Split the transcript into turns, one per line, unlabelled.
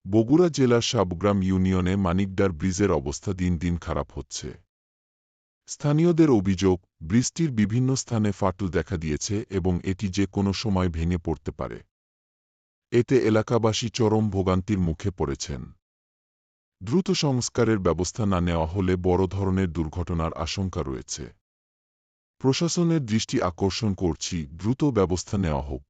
বগুড়া জেলার সাবগ্রাম ইউনিয়নে মানিকদার ব্রিজের অবস্থা দিন দিন খারাপ হচ্ছে। স্থানীয়দের অভিযোগ, ব্রিজটির বিভিন্ন স্থানে ফাটল দেখা দিয়েছে এবং এটি যে কোনো সময় ভেঙে পড়তে পারে। এতে এলাকাবাসী চরম ভোগান্তির মুখে পড়েছেন। দ্রুত সংস্কারের ব্যবস্থা না নেওয়া হলে বড় ধরনের দুর্ঘটনার আশঙ্কা রয়েছে। প্রশাসনের দৃষ্টি আকর্ষণ করছি, দ্রুত ব্যবস্থা নেওয়া হোক।